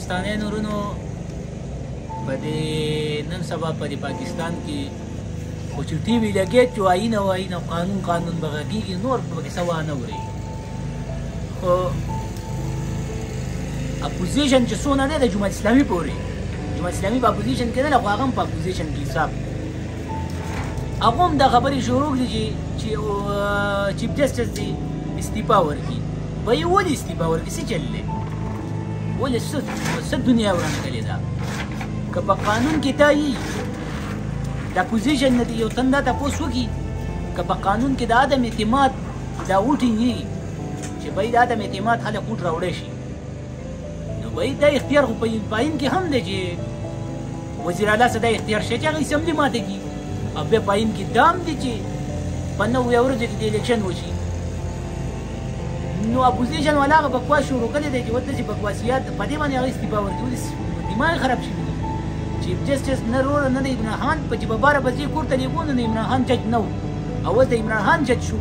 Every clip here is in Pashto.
پاکستانیانو ورونو په دې نن سبا په دې پاکستان کې خو چې ټي وي لګېد چې آیین او آیین او قانون به غږېږي نور پکې څه وانه وري خو اپوزیشن چې څونه دی د جماعت اسلامي پورې جماعت اسلامي په اپوزیشن کې نه خو هغه هم په اپوزیشن کې حساب هغه هم دا خبرې شروع کړي چې چیف جسټس دی استعفا ورکړي به یې ولې استعفا ورکړي څه چل دی ولې څه دنیا ورانه کړې ده که په قانون کې دا یي د اپوزیشن نه یو تن دا تپوس وکړي که په قانون کې د عدم اعتماد دا ووټینګ وي چې باید د عدم اعتماد خلک ووټ راوړی شي نو باید دا اختیار خو په آیین کې هم دی چې وزیر اعلی څه دا اختیار شته چې هغه اسمبلي ماته کړي او بیا په آیین کې دا هم دی چې په 9 ورځو کې د الیکشن وشي نو اپوزیشن والا هغه بکواس شروع کړی دی چې ورته چې بکواسیات په دې باندې هغه استعفا ورکړي دماغ خراب شوي چیف جسټس نه روره نه د عمران خان په چې په 12 بجې کور ته لیږو نو د عمران خان جج نه و او اوس د عمران خان جج شو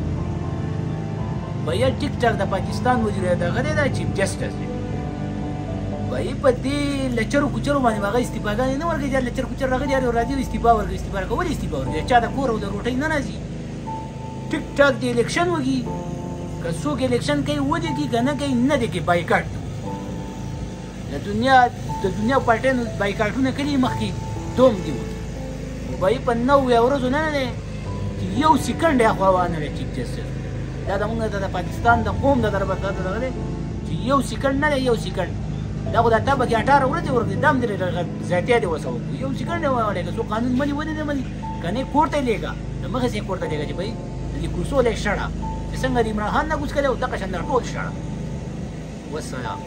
بیا ټیک ټاک د پاکستان وزیر دغه دی دا چیف جسټس دی بیا په دې لچرو کوچرو باندې هغه استعفاګانې نه ورکوي چې لچر کوچر راغلي او راځي استعفا ورکوي استعفا ولې استعفا ورکوي چا د کور او د روټۍ نه راځي ټیک ټاک د الیکشن وږي که څوک الیکشن کوي ودې کې که نه کوي نه دی کې بایکاټ د دنیا پارټیانو بایکاټونه کړي مخکې دوم دي خو به یې په 9 ورځو نه دی چې یو سیکنډ یې خوا وانه دی چیف جسټس دا زموږ د پاکستان د قوم د دغه دی چې یو سیکنډ نه دی یو سیکنډ دا خو دا تا به کې 18 ورځې ورکړي دا هم دې زیاتیا دی وسه وکړو یو سیکنډ یې ووړی که څوک قانون مني ونې نه مني که نه کور ته یې لیږه نو مخکې یې کور ته لیږه چې بهی دې کوڅو له یې شړه چې څنګه د عمران خان نه کوڅ کړی و دغه شان دا ټول شړه والسلام